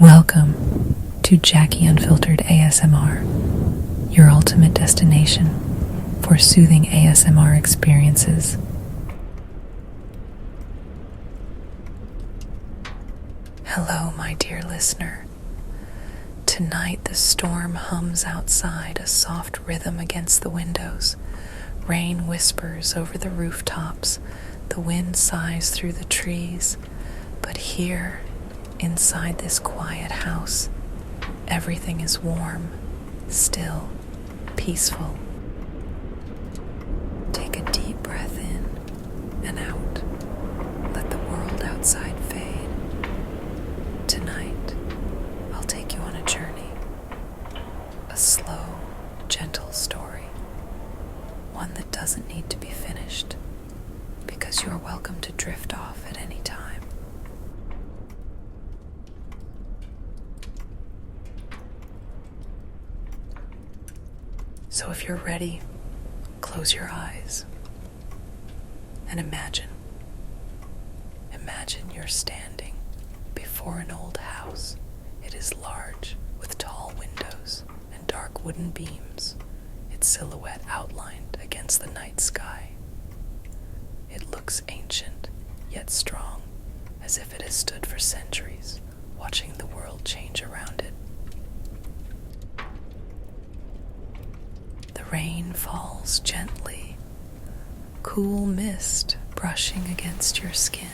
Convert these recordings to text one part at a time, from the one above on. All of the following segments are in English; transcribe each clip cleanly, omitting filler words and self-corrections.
Welcome to Jackie Unfiltered ASMR, your ultimate destination for soothing ASMR experiences. Hello, my dear listener. Tonight the storm hums outside, a soft rhythm against the windows. Rain whispers over the rooftops, the wind sighs through the trees. But here, inside this quiet house, everything is warm, still, peaceful. Take a deep breath in and out. Let the world outside fade. Tonight, I'll take you on a journey. A slow, gentle story. One that doesn't need to be finished, because you are welcome to drift off at any time. So if you're ready, close your eyes and imagine you're standing before an old house. It is large with tall windows and dark wooden beams, its silhouette outlined against the night sky. It looks ancient yet strong, as if it has stood for centuries, watching the world change around it. The rain falls gently, cool mist brushing against your skin.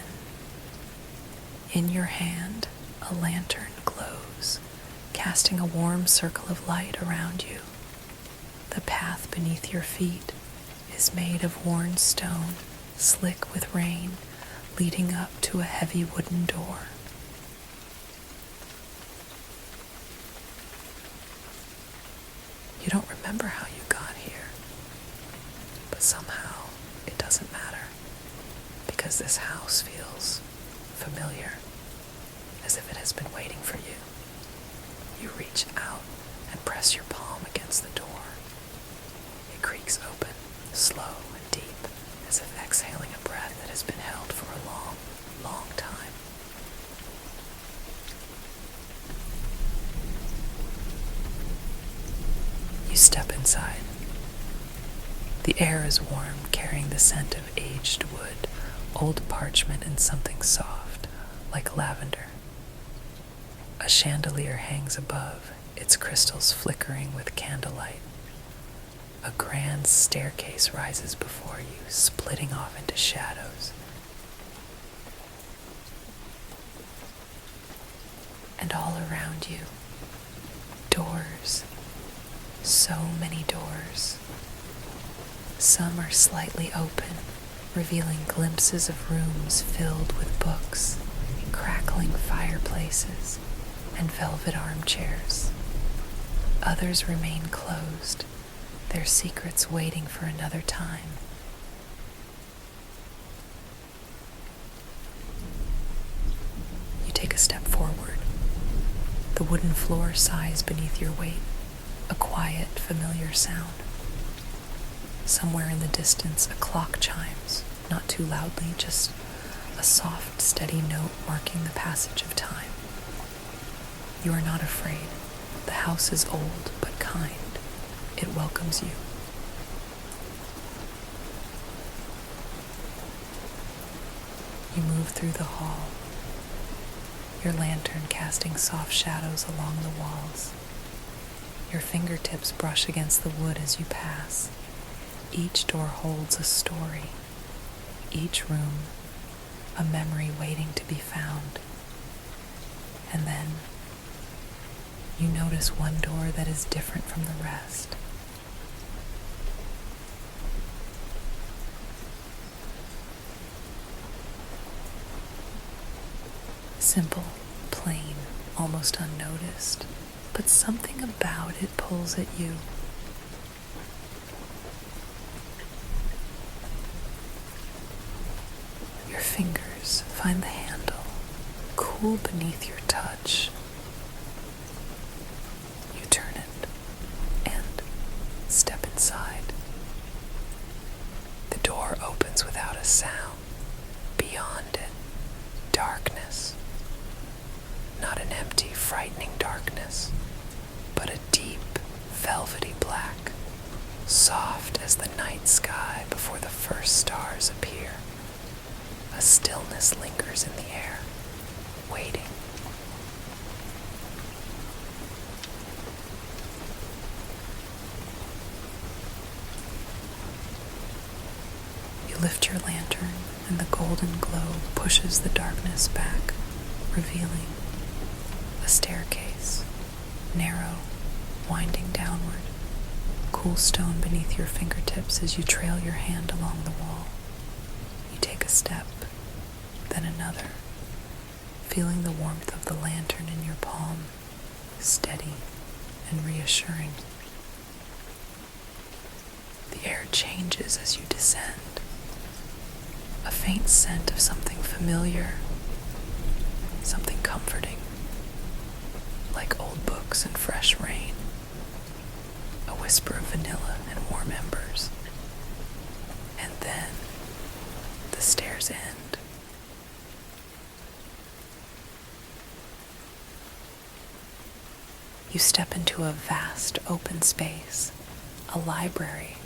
In your hand, a lantern glows, casting a warm circle of light around you. The path beneath your feet is made of worn stone, slick with rain, leading up to a heavy wooden door. You don't remember how you got here, but somehow it doesn't matter, because this house feels familiar, as if it has been waiting for you. You reach out and press your palm against the door. It creaks open, slow and deep, as if exhaling a breath that has been held for a long, long time. You step inside. The air is warm, carrying the scent of aged wood, old parchment, and something soft, like lavender. A chandelier hangs above, its crystals flickering with candlelight. A grand staircase rises before you, splitting off into shadows. And all around you, doors. So many doors. Some are slightly open, revealing glimpses of rooms filled with books, crackling fireplaces, and velvet armchairs. Others remain closed, their secrets waiting for another time. You take a step forward. The wooden floor sighs beneath your weight, a quiet, familiar sound. Somewhere in the distance, a clock chimes, not too loudly, just a soft, steady note marking the passage of time. You are not afraid. The house is old, but kind. It welcomes you. You move through the hall, your lantern casting soft shadows along the walls. Your fingertips brush against the wood as you pass. Each door holds a story. Each room, a memory waiting to be found. And then, you notice one door that is different from the rest. Simple, plain, almost unnoticed, but something about it pulls at you. Your fingers find the handle, cool beneath your touch. You turn it and step inside. The door opens without a sound. Beyond it, darkness. Not an empty, frightened lift your lantern, and the golden glow pushes the darkness back, revealing a staircase, narrow, winding downward, cool stone beneath your fingertips as you trail your hand along the wall. You take a step, then another, feeling the warmth of the lantern in your palm, steady and reassuring. The air changes as you descend, a faint scent of something familiar, something comforting, like old books and fresh rain, a whisper of vanilla and warm embers. And then the stairs end. You step into a vast open space, a library,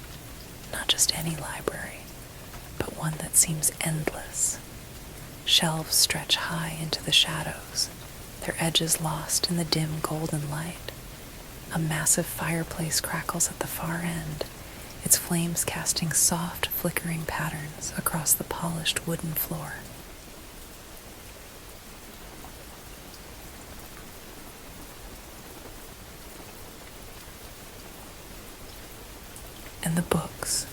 not just any library, but one that seems endless. Shelves stretch high into the shadows, their edges lost in the dim golden light. A massive fireplace crackles at the far end, its flames casting soft, flickering patterns across the polished wooden floor. And the books,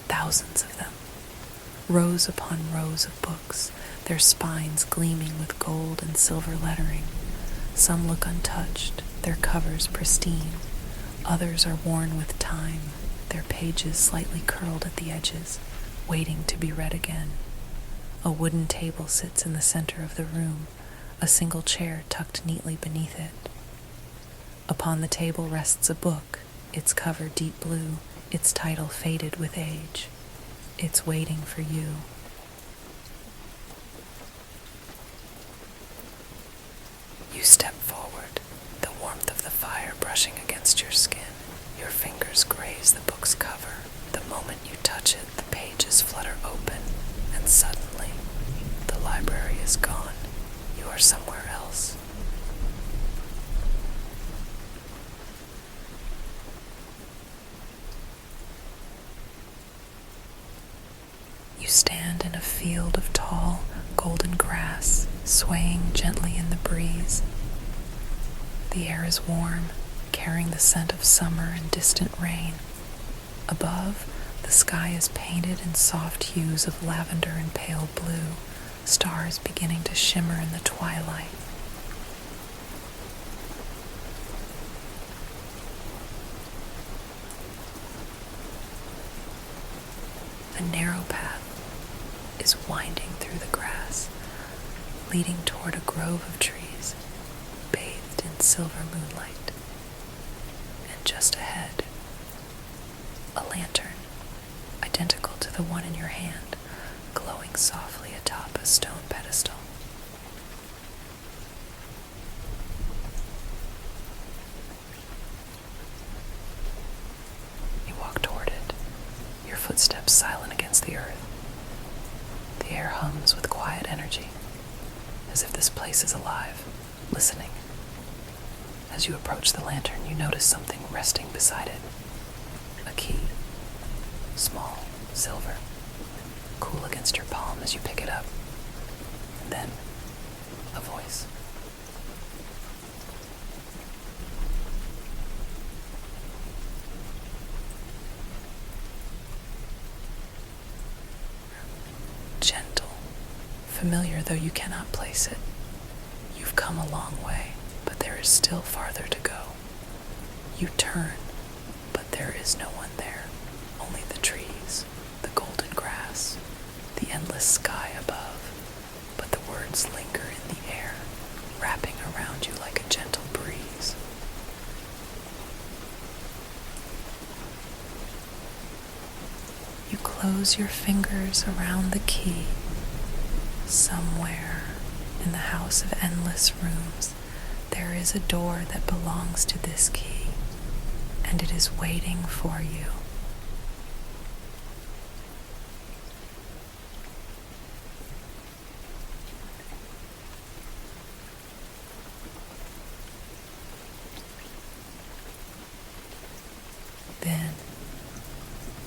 thousands of them, rows upon rows of books, their spines gleaming with gold and silver lettering. Some look untouched, their covers pristine. Others are worn with time, their pages slightly curled at the edges, waiting to be read again. A wooden table sits in the center of the room, a single chair tucked neatly beneath it. Upon the table rests a book, its cover deep blue, its title faded with age. It's waiting for you. You step forward, the warmth of the fire brushing against your skin. Your fingers graze the book's cover. The moment you touch it, the pages flutter open, and suddenly, the library is gone. You are somewhere else. You stand in a field of tall, golden grass, swaying gently in the breeze. The air is warm, carrying the scent of summer and distant rain. Above, the sky is painted in soft hues of lavender and pale blue, stars beginning to shimmer in the twilight. A narrow path is winding through the grass, leading toward a grove of trees, bathed in silver moonlight. And just ahead, a lantern, identical to the one in your hand, glowing softly atop a stone pedestal. You walk toward it, your footsteps silent against the earth. The air hums with quiet energy, as if this place is alive, listening. As you approach the lantern, you notice something resting beside it. A key, small, silver, cool against your palm as you pick it up. And then, a voice. Gentle, familiar though you cannot place it. You've come a long way, but there is still farther to go. You turn, but there is no one there. Only the trees, the golden grass, the endless sky above. But the words linger in the air, wrapping around you like a gentle breeze. You close your fingers around the key. Somewhere in the house of endless rooms, there is a door that belongs to this key, and it is waiting for you. Then,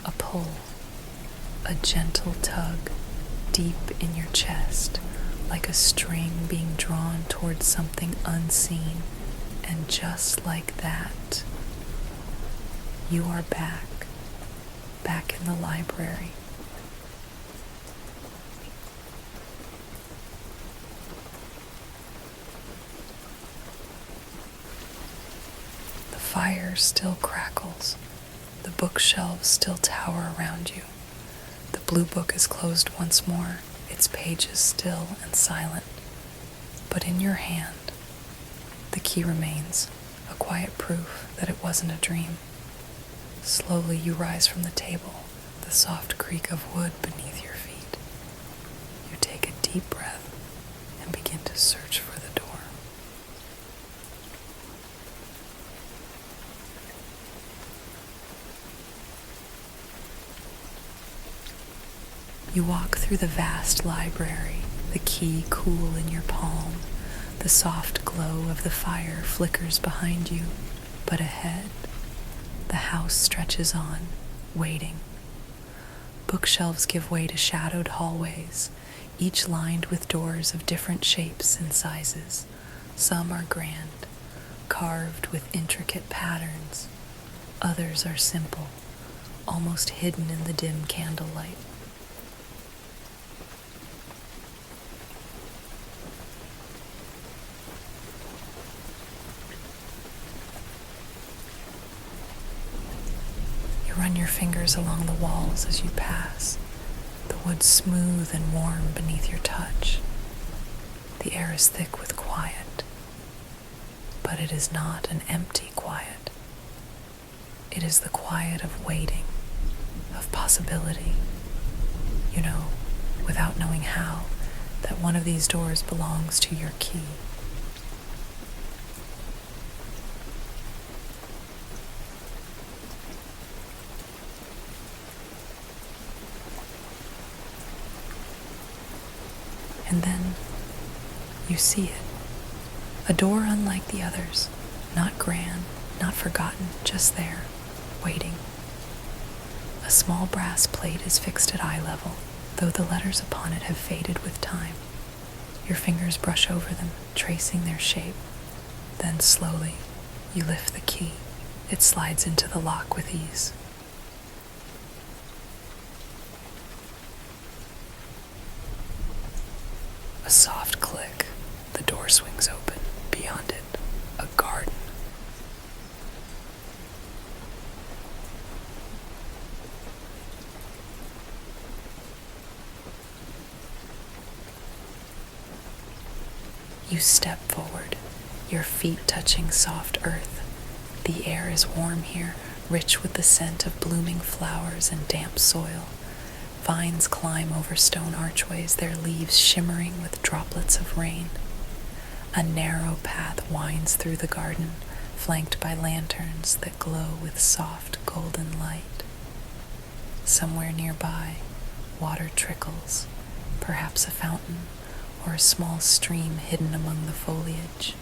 a pull, a a gentle tug deep in your chest, like a string being drawn towards something unseen. And just like that, you are back in the library. The fire still crackles. The bookshelves still tower around you. The blue book is closed once more, its pages still and silent. But in your hand, the key remains, a quiet proof that it wasn't a dream. Slowly you rise from the table, the soft creak of wood beneath your feet. You take a deep breath and begin to search for the door. You walk through the vast library, the key cool in your palm. The soft glow of the fire flickers behind you, but ahead, the house stretches on, waiting. Bookshelves give way to shadowed hallways, each lined with doors of different shapes and sizes. Some are grand, carved with intricate patterns. Others are simple, almost hidden in the dim candlelight. Run your fingers along the walls as you pass, the wood smooth and warm beneath your touch. The air is thick with quiet, but it is not an empty quiet. It is the quiet of waiting, of possibility. You know, without knowing how, that one of these doors belongs to your key. And then you see it. A door unlike the others, not grand, not forgotten, just there, waiting. A small brass plate is fixed at eye level, though the letters upon it have faded with time. Your fingers brush over them, tracing their shape. Then slowly, you lift the key. It slides into the lock with ease. A soft click, the door swings open. Beyond it, a garden. You step forward, your feet touching soft earth. The air is warm here, rich with the scent of blooming flowers and damp soil. Vines climb over stone archways, their leaves shimmering with droplets of rain. A narrow path winds through the garden, flanked by lanterns that glow with soft golden light. Somewhere nearby, water trickles, perhaps a fountain or a small stream hidden among the foliage.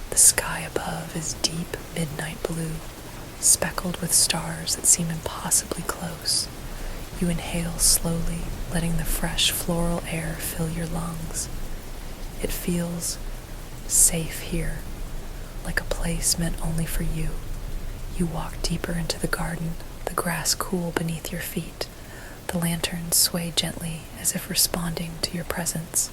The sky above is deep midnight blue, speckled with stars that seem impossibly close. You inhale slowly, letting the fresh floral air fill your lungs. It feels safe here, like a place meant only for you. You walk deeper into the garden, the grass cool beneath your feet. The lanterns sway gently as if responding to your presence.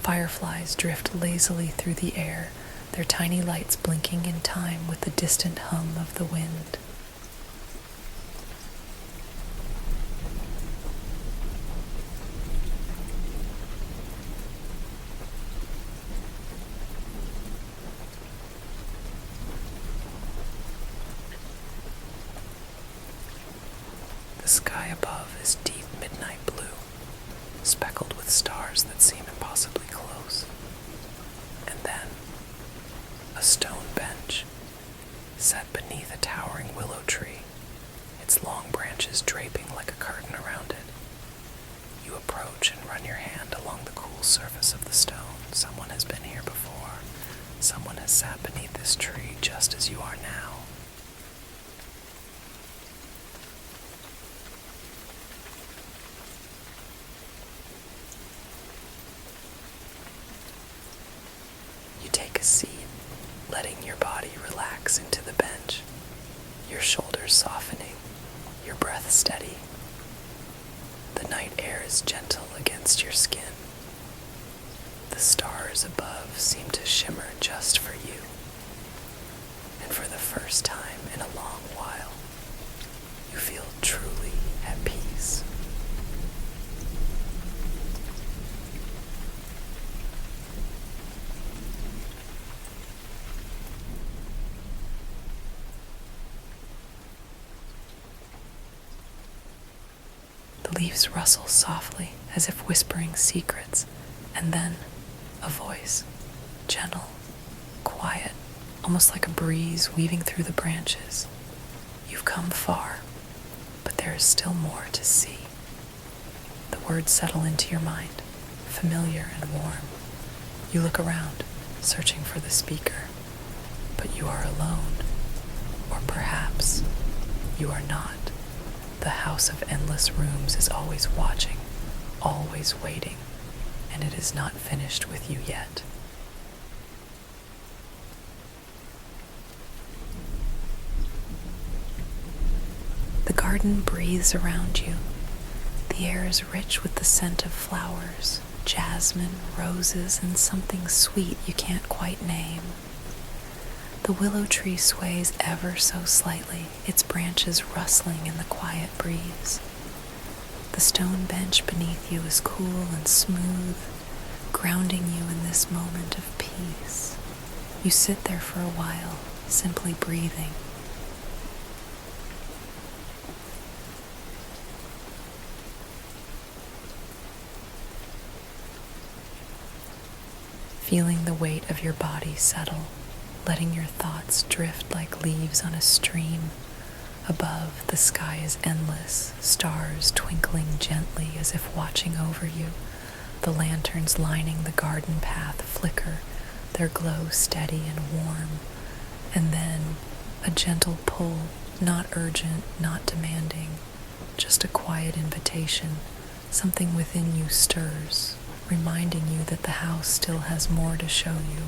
Fireflies drift lazily through the air, their tiny lights blinking in time with the distant hum of the wind. The sky above is deep midnight blue, speckled with stars that seem impossibly close. And then, a stone bench, set beneath a towering willow tree, its long branches draping like a curtain around it. You approach and run your hand along the cool surface. softness of the stone. Someone has been here before. Someone has sat beneath this tree just as you are now. You take a seat, letting your body relax into the bench, your shoulders softening, your breath steady. The night air is gentle against your skin. The stars above seem to shimmer just for you. And for the first time in a long while, you feel truly at peace. The leaves rustle softly as if whispering secrets, and then a voice, gentle, quiet, almost like a breeze weaving through the branches. You've come far, but there is still more to see. The words settle into your mind, familiar and warm. You look around, searching for the speaker, but you are alone. Or perhaps you are not. The house of endless rooms is always watching, always waiting, and it is not finished with you yet. The garden breathes around you. The air is rich with the scent of flowers, jasmine, roses, and something sweet you can't quite name. The willow tree sways ever so slightly, its branches rustling in the quiet breeze. The stone bench beneath you is cool and smooth, grounding you in this moment of peace. You sit there for a while, simply breathing. Feeling the weight of your body settle, letting your thoughts drift like leaves on a stream. Above, the sky is endless, stars twinkling gently as if watching over you. The lanterns lining the garden path flicker, their glow steady and warm. And then, a gentle pull, not urgent, not demanding, just a quiet invitation. Something within you stirs, reminding you that the house still has more to show you.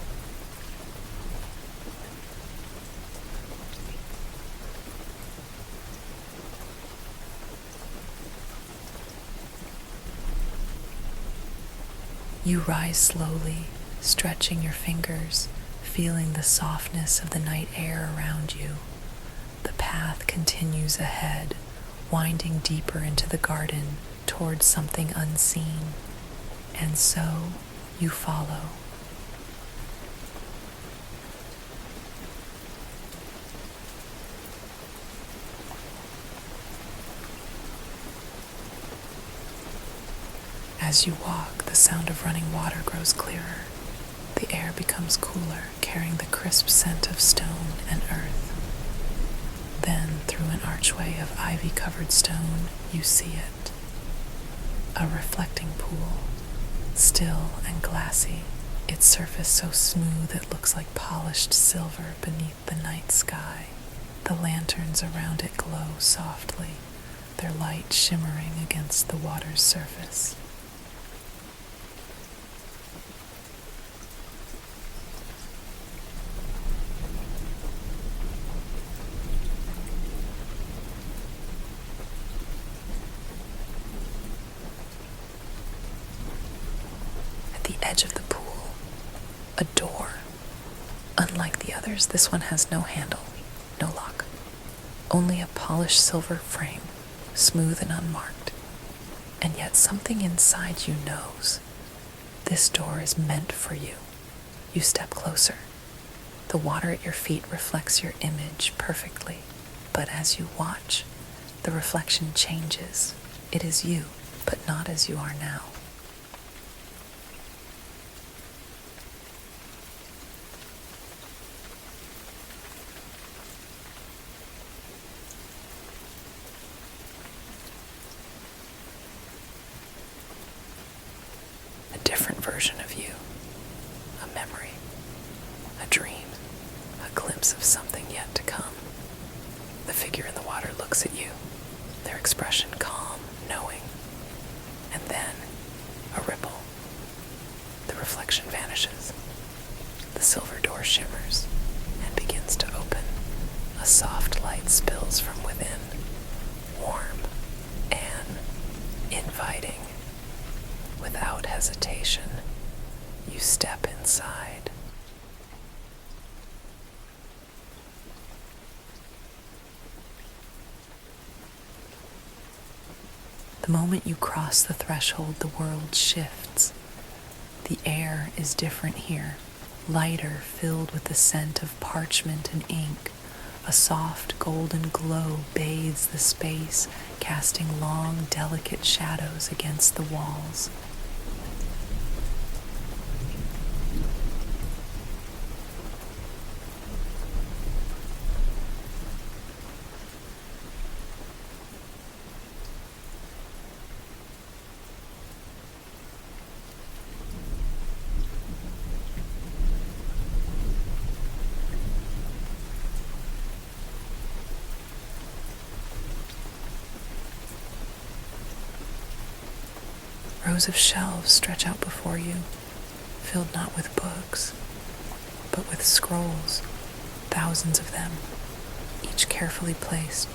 You rise slowly, stretching your fingers, feeling the softness of the night air around you. The path continues ahead, winding deeper into the garden towards something unseen. And so you follow. As you walk, the sound of running water grows clearer. The air becomes cooler, carrying the crisp scent of stone and earth. Then, through an archway of ivy-covered stone, you see it. A reflecting pool, still and glassy, its surface so smooth it looks like polished silver beneath the night sky. The lanterns around it glow softly, their light shimmering against the water's surface. Edge of the pool, a door. Unlike the others, this one has no handle, no lock, only a polished silver frame, smooth and unmarked. And yet something inside you knows this door is meant for you. You step closer. The water at your feet reflects your image perfectly, but as you watch, the reflection changes. It is you, but not as you are now. version of you, a memory, a dream, a glimpse of something yet to come. The figure in the water looks at you, their expression calm, knowing, and then a ripple. The reflection vanishes. The silver door shimmers and begins to open. A soft light spills from within, warm and inviting. Without hesitation, you step inside. The moment you cross the threshold, the world shifts. The air is different here, lighter, filled with the scent of parchment and ink. A soft golden glow bathes the space, casting long, delicate shadows against the walls. Rows of shelves stretch out before you, filled not with books, but with scrolls, thousands of them, each carefully placed,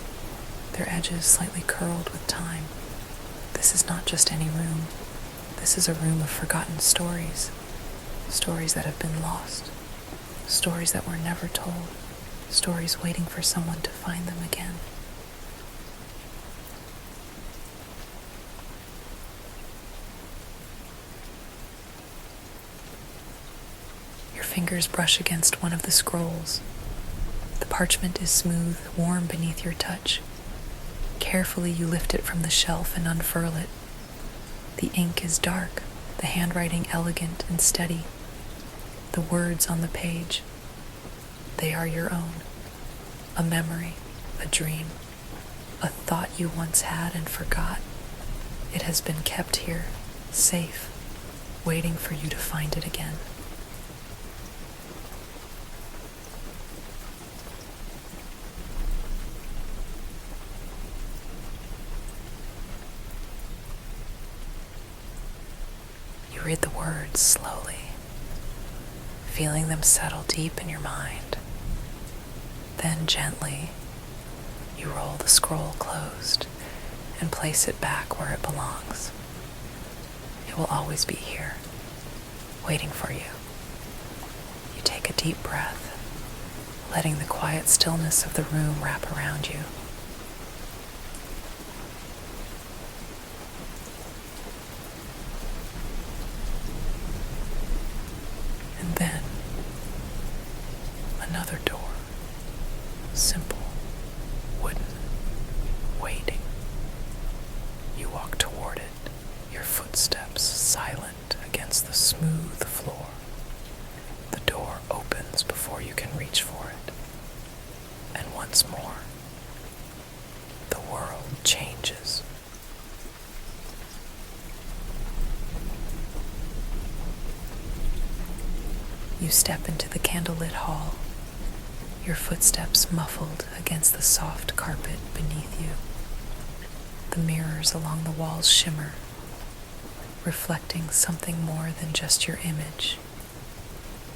their edges slightly curled with time. This is not just any room. This is a room of forgotten stories, stories that have been lost, stories that were never told, stories waiting for someone to find them again. Your fingers brush against one of the scrolls. The parchment is smooth, warm beneath your touch. Carefully you lift it from the shelf and unfurl it. The ink is dark, the handwriting elegant and steady. The words on the page, they are your own. A memory, a dream, a thought you once had and forgot. It has been kept here, safe, waiting for you to find it again. You read the words slowly, feeling them settle deep in your mind. Then gently, you roll the scroll closed and place it back where it belongs. It will always be here, waiting for you. You take a deep breath, letting the quiet stillness of the room wrap around you. And then, another door, simple, wooden, waiting. You walk toward it, your footsteps silent against the smooth floor. The door opens before you can reach for it. And once more, the world changes. You step into the candlelit hall, your footsteps muffled against the soft carpet beneath you. The mirrors along the walls shimmer, reflecting something more than just your image.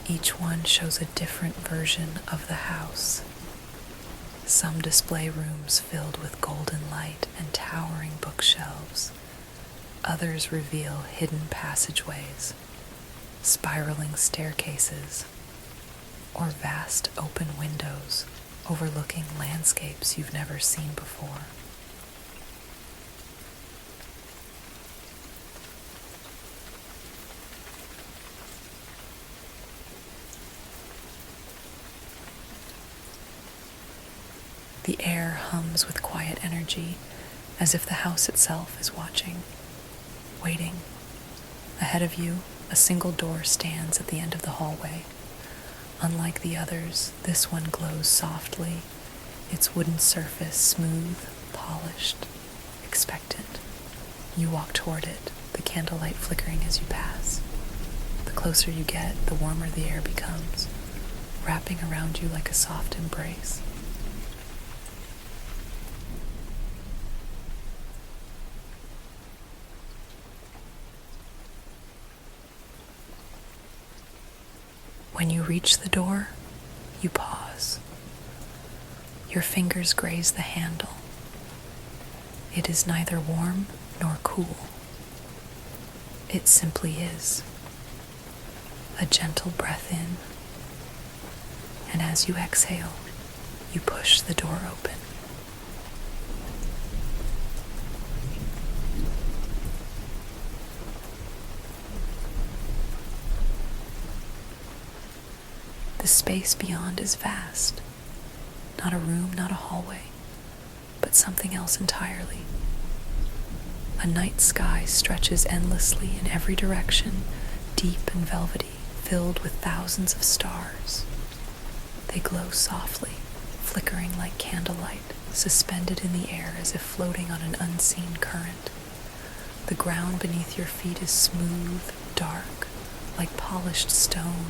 Each one shows a different version of the house. Some display rooms filled with golden light and towering bookshelves. Others reveal hidden passageways, spiraling staircases, or vast open windows overlooking landscapes you've never seen before. The air hums with quiet energy, as if the house itself is watching, waiting. Ahead of you, a single door stands at the end of the hallway. Unlike the others, this one glows softly, its wooden surface smooth, polished, expectant. You walk toward it, the candlelight flickering as you pass. closer you get, the warmer the air becomes, wrapping around you like a soft embrace. When you reach the door, you pause. Your fingers graze the handle. It is neither warm nor cool. It simply is. A gentle breath in, and as you exhale, you push the door open. The space beyond is vast. Not a room, not a hallway, but something else entirely. A night sky stretches endlessly in every direction, deep and velvety, filled with thousands of stars. They glow softly, flickering like candlelight, suspended in the air as if floating on an unseen current. The ground beneath your feet is smooth, dark, like polished stone,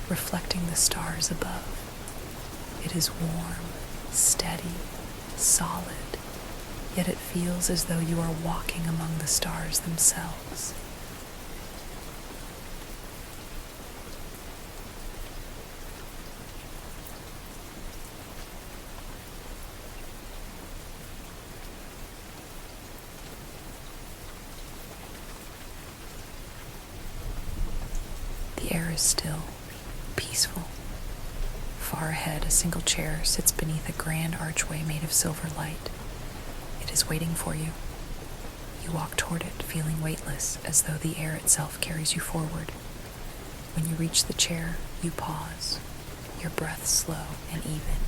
reflecting the stars above. It is warm, steady, solid, yet it feels as though you are walking among the stars themselves. The air is still, peaceful. Far ahead, a single chair sits beneath a grand archway made of silver light. It is waiting for you. You walk toward it, feeling weightless, as though the air itself carries you forward. When you reach the chair, you pause, your breath slow and even.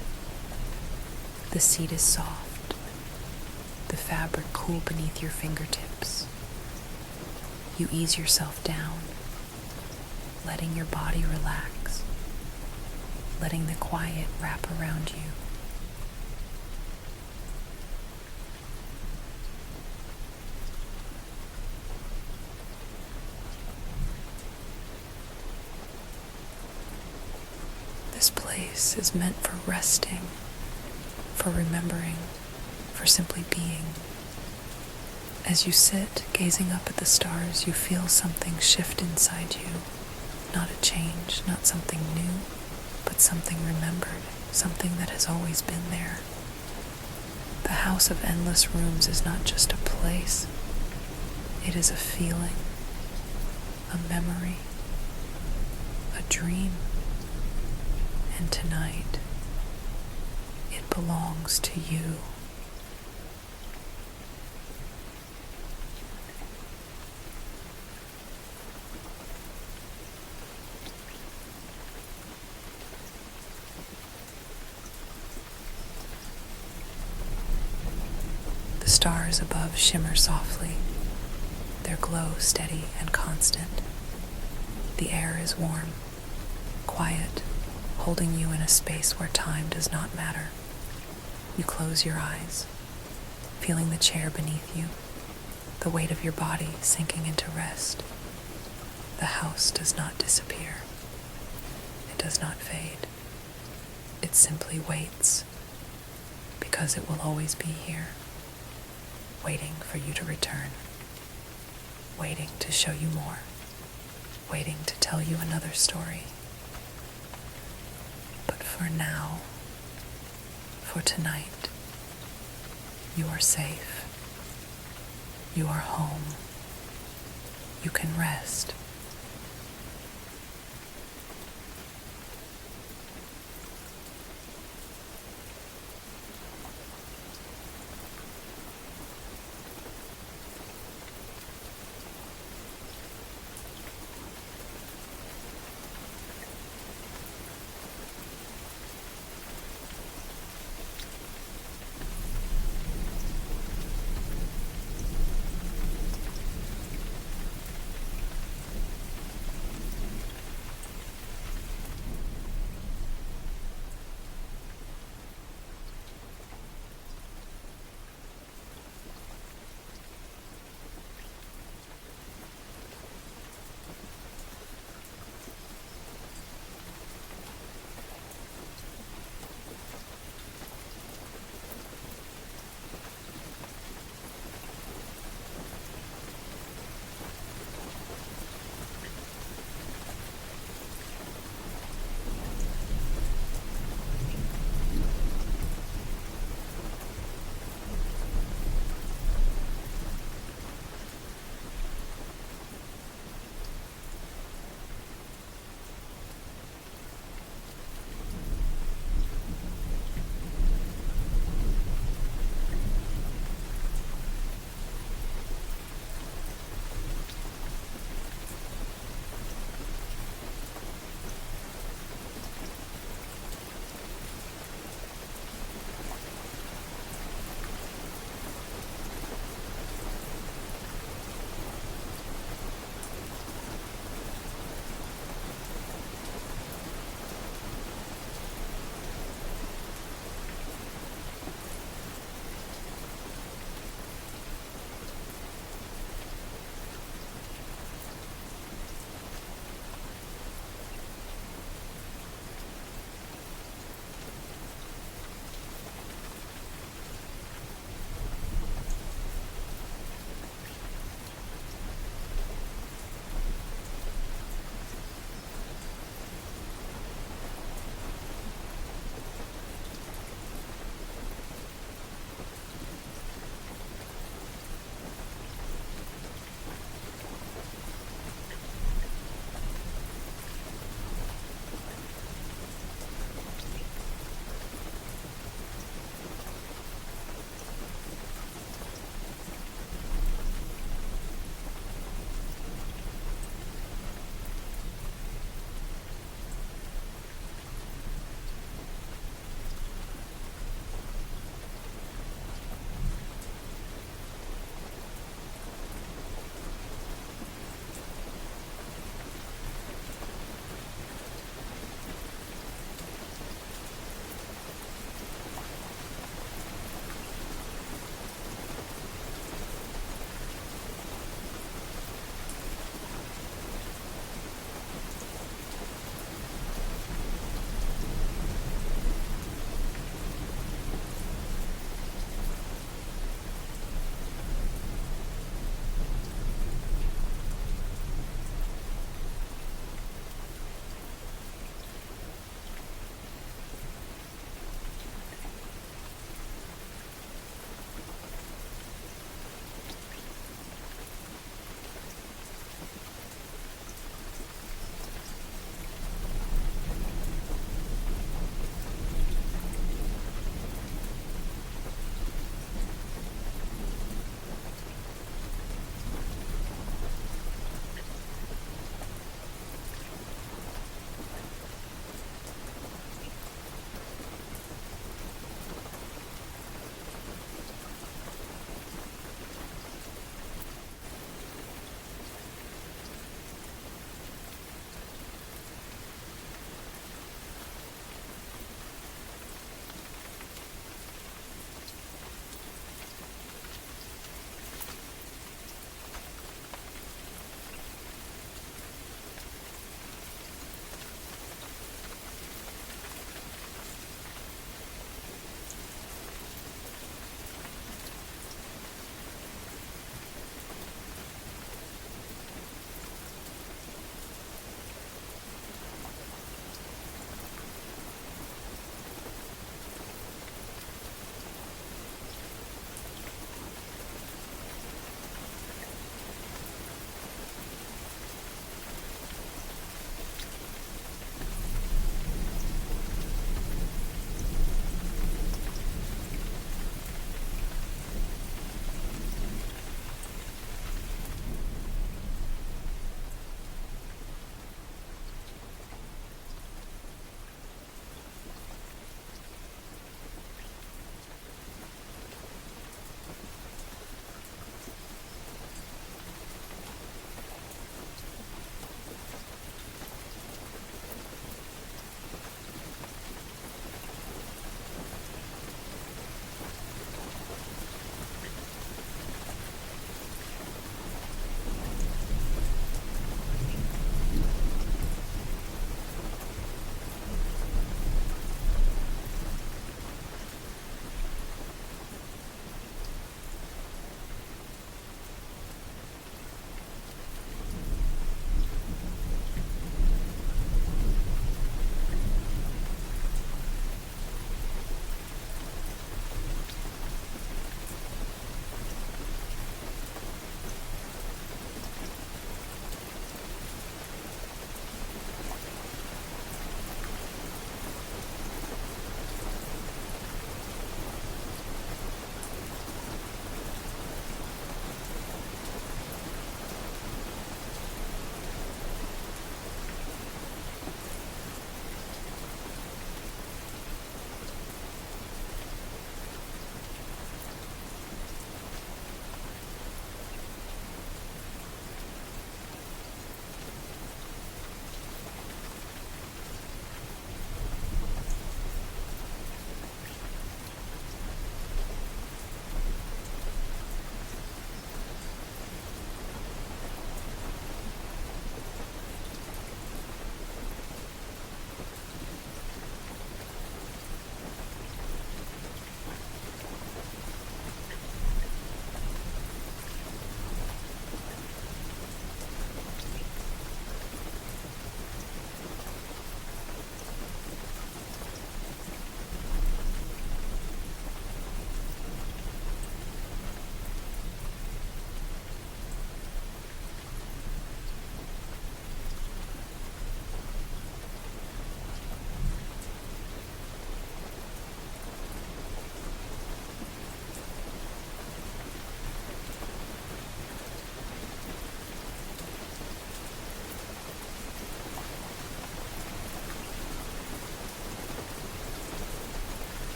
The seat is soft, the fabric cool beneath your fingertips. You ease yourself down, letting your body relax, letting the quiet wrap around you. This place is meant for resting, for remembering, for simply being. As you sit, gazing up at the stars, you feel something shift inside you. Not a change, not something new, but something remembered, something that has always been there. The house of endless rooms is not just a place. It is a feeling, a memory, a dream. And tonight, it belongs to you. The stars above shimmer softly, their glow steady and constant. The air is warm, quiet, holding you in a space where time does not matter. You close your eyes, feeling the chair beneath you, the weight of your body sinking into rest. The house does not disappear. It does not fade. It simply waits, because it will always be here, waiting for you to return, waiting to show you more, waiting to tell you another story. But for now, for tonight, you are safe. You are home. You can rest.